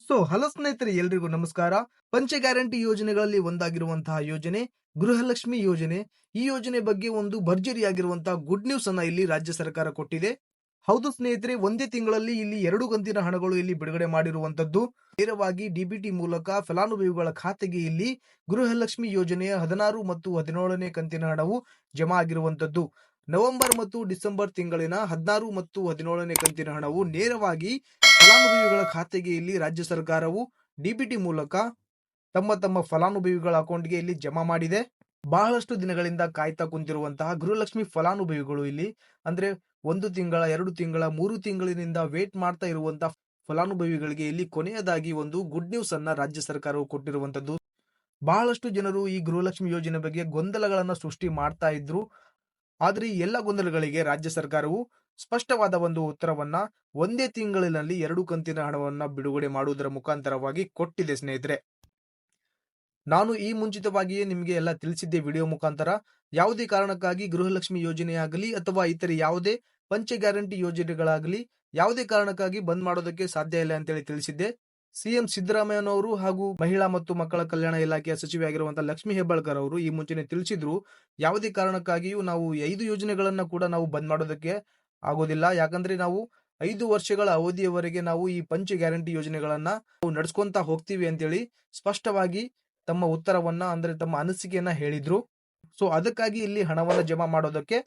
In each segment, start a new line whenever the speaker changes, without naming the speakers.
Hello ಸ್ನೇಹಿತರೆ, ಎಲ್ರಿಗೂ ನಮಸ್ಕಾರ. ಪಂಚ ಗ್ಯಾರಂಟಿ ಯೋಜನೆಗಳಲ್ಲಿ ಒಂದಾಗಿರುವಂತಹ ಯೋಜನೆ ಗೃಹಲಕ್ಷ್ಮಿ ಯೋಜನೆ. ಈ ಯೋಜನೆ ಬಗ್ಗೆ ಒಂದು ಭರ್ಜರಿಯಾಗಿರುವಂತಹ ಗುಡ್ ನ್ಯೂಸ್ ಅನ್ನ ಇಲ್ಲಿ ರಾಜ್ಯ ಸರ್ಕಾರ ಕೊಟ್ಟಿದೆ. ಹೌದು ಸ್ನೇಹಿತರೆ, ಒಂದೇ ತಿಂಗಳಲ್ಲಿ ಇಲ್ಲಿ 2 ಕಂತಿನ ಹಣಗಳು ಇಲ್ಲಿ ಬಿಡುಗಡೆ ಮಾಡಿರುವಂತದ್ದು. ನೇರವಾಗಿ ಡಿಬಿಟಿ ಮೂಲಕ ಫಲಾನುಭವಿಗಳ ಖಾತೆಗೆ ಇಲ್ಲಿ ಗೃಹಲಕ್ಷ್ಮಿ ಯೋಜನೆಯ 16 ಮತ್ತು 17ನೇ ಕಂತಿನ ಹಣವು ಜಮಾ ಆಗಿರುವಂತದ್ದು. ನವೆಂಬರ್ ಮತ್ತು ಡಿಸೆಂಬರ್ ತಿಂಗಳಿನ 16 ಮತ್ತು 17ನೇ ಕಂತಿನ ಹಣವು ನೇರವಾಗಿ ಫಲಾನುಭವಿಗಳ ಖಾತೆಗೆ ಇಲ್ಲಿ ರಾಜ್ಯ ಸರ್ಕಾರವು ಡಿಬಿಟಿ ಮೂಲಕ ತಮ್ಮ ಫಲಾನುಭವಿಗಳ ಅಕೌಂಟ್ಗೆ ಇಲ್ಲಿ ಜಮಾ ಮಾಡಿದೆ. ಬಹಳಷ್ಟು ದಿನಗಳಿಂದ ಕಾಯ್ತಾ ಕುಂತಿರುವಂತಹ ಗೃಹಲಕ್ಷ್ಮಿ ಫಲಾನುಭವಿಗಳು ಇಲ್ಲಿ ಅಂದ್ರೆ 1 ತಿಂಗಳ, 2 ತಿಂಗಳ, 3 ತಿಂಗಳಿನಿಂದ ವೇಟ್ ಮಾಡ್ತಾ ಇರುವಂತಹ ಫಲಾನುಭವಿಗಳಿಗೆ ಇಲ್ಲಿ ಕೊನೆಯದಾಗಿ ಒಂದು ಗುಡ್ ನ್ಯೂಸ್ ಅನ್ನ ರಾಜ್ಯ ಸರ್ಕಾರವು ಕೊಟ್ಟಿರುವಂತದ್ದು. ಬಹಳಷ್ಟು ಜನರು ಈ ಗೃಹಲಕ್ಷ್ಮಿ ಯೋಜನೆ ಬಗ್ಗೆ ಗೊಂದಲಗಳನ್ನ ಸೃಷ್ಟಿ ಮಾಡ್ತಾ ಇದ್ರು. ಆದ್ರೆ ಈ ಎಲ್ಲ ಗೊಂದಲಗಳಿಗೆ ರಾಜ್ಯ ಸರ್ಕಾರವು ಸ್ಪಷ್ಟವಾದ ಒಂದು ಉತ್ತರವನ್ನ ಒಂದೇ ತಿಂಗಳಿನಲ್ಲಿ 2 ಕಂತಿನ ಹಣವನ್ನ ಬಿಡುಗಡೆ ಮಾಡುವುದರ ಮುಖಾಂತರವಾಗಿ ಕೊಟ್ಟಿದೆ ಸ್ನೇಹಿತರೆ. ನಾನು ಈ ಮುಂಚಿತವಾಗಿಯೇ ನಿಮಗೆ ಎಲ್ಲ ತಿಳಿಸಿದ್ದೆ ವಿಡಿಯೋ ಮುಖಾಂತರ. ಯಾವುದೇ ಕಾರಣಕ್ಕಾಗಿ ಗೃಹಲಕ್ಷ್ಮಿ ಯೋಜನೆಯಾಗಲಿ ಅಥವಾ ಇತರೆ ಯಾವುದೇ ಪಂಚ ಗ್ಯಾರಂಟಿ ಯೋಜನೆಗಳಾಗಲಿ ಯಾವುದೇ ಕಾರಣಕ್ಕಾಗಿ ಬಂದ್ ಮಾಡೋದಕ್ಕೆ ಸಾಧ್ಯ ಇಲ್ಲ ಅಂತೇಳಿ ತಿಳಿಸಿದ್ದೆ. ಸಿಎಂ ಸಿದ್ದರಾಮಯ್ಯನವರು ಹಾಗೂ ಮಹಿಳಾ ಮತ್ತು ಮಕ್ಕಳ ಕಲ್ಯಾಣ ಇಲಾಖೆಯ ಸಚಿವೆಯಾಗಿರುವಂತಹ ಲಕ್ಷ್ಮಿ ಹೆಬ್ಬಾಳ್ಕರ್ ಅವರು ಈ ಮುಂಚೆನೆ ತಿಳಿಸಿದ್ರು, ಯಾವುದೇ ಕಾರಣಕ್ಕಾಗಿಯೂ ನಾವು 5 ಯೋಜನೆಗಳನ್ನ ಕೂಡ ನಾವು ಬಂದ್ ಮಾಡೋದಕ್ಕೆ ಆಗೋದಿಲ್ಲ. ಯಾಕಂದ್ರೆ ನಾವು 5 ವರ್ಷಗಳ ಅವಧಿಯವರೆಗೆ ನಾವು ಈ ಪಂಚ ಗ್ಯಾರಂಟಿ ಯೋಜನೆಗಳನ್ನ ನಾವು ನಡೆಸ್ಕೊಂತ ಹೋಗ್ತೀವಿ ಅಂತೇಳಿ ಸ್ಪಷ್ಟವಾಗಿ ತಮ್ಮ ಉತ್ತರವನ್ನ ಅಂದ್ರೆ ತಮ್ಮ ಅನಿಸಿಕೆಯನ್ನ ಹೇಳಿದ್ರು. ಅದಕ್ಕಾಗಿ ಇಲ್ಲಿ ಹಣವನ್ನ ಜಮಾ ಮಾಡೋದಕ್ಕೆ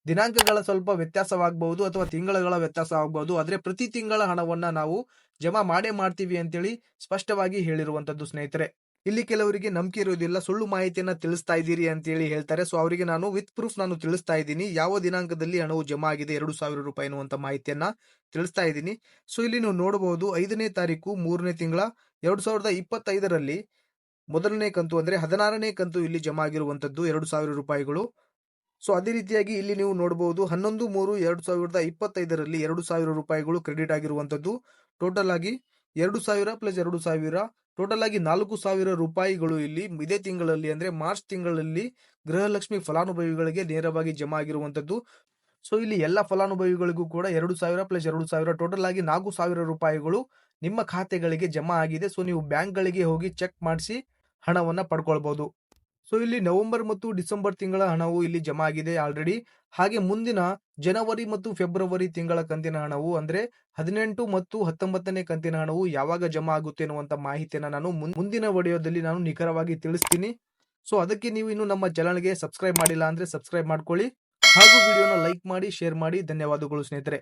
ದಿನಾಂಕಗಳ ಸ್ವಲ್ಪ ವ್ಯತ್ಯಾಸವಾಗಬಹುದು ಅಥವಾ ತಿಂಗಳ ವ್ಯತ್ಯಾಸ ಆಗಬಹುದು. ಆದ್ರೆ ಪ್ರತಿ ತಿಂಗಳ ಹಣವನ್ನ ನಾವು ಜಮಾ ಮಾಡೇ ಮಾಡ್ತೀವಿ ಅಂತೇಳಿ ಸ್ಪಷ್ಟವಾಗಿ ಹೇಳಿರುವಂತದ್ದು ಸ್ನೇಹಿತರೆ. ಇಲ್ಲಿ ಕೆಲವರಿಗೆ ನಂಬಿಕೆ ಇರೋದಿಲ್ಲ, ಸುಳ್ಳು ಮಾಹಿತಿಯನ್ನ ತಿಳಿಸ್ತಾ ಇದ್ದೀರಿ ಅಂತ ಹೇಳಿ ಹೇಳ್ತಾರೆ. ಅವರಿಗೆ ನಾನು ವಿತ್ ಪ್ರೂಫ್ ನಾನು ತಿಳಿಸ್ತಾ ಇದ್ದೀನಿ ಯಾವ ದಿನಾಂಕದಲ್ಲಿ ಹಣವು ಜಮಾ ಆಗಿದೆ 2,000 ರೂಪಾಯಿ ಅನ್ನುವಂತ ಮಾಹಿತಿಯನ್ನ ತಿಳಿಸ್ತಾ ಇದ್ದೀನಿ. ಇಲ್ಲಿ ನೀವು ನೋಡಬಹುದು 5ನೇ ತಾರೀಕು 3ನೇ ತಿಂಗಳ 2025ರಲ್ಲಿ ಮೊದಲನೇ ಕಂತು ಅಂದ್ರೆ 16ನೇ ಕಂತು ಇಲ್ಲಿ ಜಮಾ ಆಗಿರುವಂತದ್ದು 2,000 ರೂಪಾಯಿಗಳು. ಅದೇ ರೀತಿಯಾಗಿ ಇಲ್ಲಿ ನೀವು ನೋಡಬಹುದು 11/3/2025ರಲ್ಲಿ 2,000 ರೂಪಾಯಿಗಳು ಕ್ರೆಡಿಟ್ ಆಗಿರುವಂತದ್ದು. ಟೋಟಲ್ ಆಗಿ 2,000 ಪ್ಲಸ್ 2,000 ಟೋಟಲ್ ಆಗಿ 4,000 ರೂಪಾಯಿಗಳು ಇಲ್ಲಿ ಇದೇ ತಿಂಗಳಲ್ಲಿ ಅಂದ್ರೆ ಮಾರ್ಚ್ ತಿಂಗಳಲ್ಲಿ ಗೃಹಲಕ್ಷ್ಮಿ ಫಲಾನುಭವಿಗಳಿಗೆ ನೇರವಾಗಿ ಜಮಾ ಆಗಿರುವಂತದ್ದು. ಇಲ್ಲಿ ಎಲ್ಲ ಫಲಾನುಭವಿಗಳಿಗೂ ಕೂಡ 2,000 ಪ್ಲಸ್ 2,000 ಟೋಟಲ್ ಆಗಿ 4,000 ರೂಪಾಯಿಗಳು ನಿಮ್ಮ ಖಾತೆಗಳಿಗೆ ಜಮಾ ಆಗಿದೆ. ನೀವು ಬ್ಯಾಂಕ್ಗಳಿಗೆ ಹೋಗಿ ಚೆಕ್ ಮಾಡಿಸಿ ಹಣವನ್ನ ಪಡ್ಕೊಳ್ಬಹುದು. ಇಲ್ಲಿ ನವೆಂಬರ್ ಮತ್ತು ಡಿಸೆಂಬರ್ ತಿಂಗಳ ಹಣವು ಇಲ್ಲಿ ಜಮಾ ಆಗಿದೆ ಆಲ್ರೆಡಿ. ಹಾಗೆ ಮುಂದಿನ ಜನವರಿ ಮತ್ತು ಫೆಬ್ರವರಿ ತಿಂಗಳ ಕಂತಿನ ಹಣವು ಅಂದ್ರೆ 18 ಮತ್ತು 19ನೇ ಕಂತಿನ ಹಣವು ಯಾವಾಗ ಜಮಾ ಆಗುತ್ತೆ ಅನ್ನುವಂತ ಮಾಹಿತಿಯನ್ನ ನಾನು ಮುಂದಿನ ವಿಡಿಯೋದಲ್ಲಿ ನಾನು ನಿಖರವಾಗಿ ತಿಳಿಸ್ತೀನಿ. ಅದಕ್ಕೆ ನೀವು ಇನ್ನು ನಮ್ಮ ಚಾನೆಲ್ಗೆ ಸಬ್ಸ್ಕ್ರೈಬ್ ಮಾಡಿಲ್ಲ ಅಂದ್ರೆ ಸಬ್ಸ್ಕ್ರೈಬ್ ಮಾಡ್ಕೊಳ್ಳಿ ಹಾಗೂ ವಿಡಿಯೋನ ಲೈಕ್ ಮಾಡಿ, ಶೇರ್ ಮಾಡಿ. ಧನ್ಯವಾದಗಳು ಸ್ನೇಹಿತರೆ.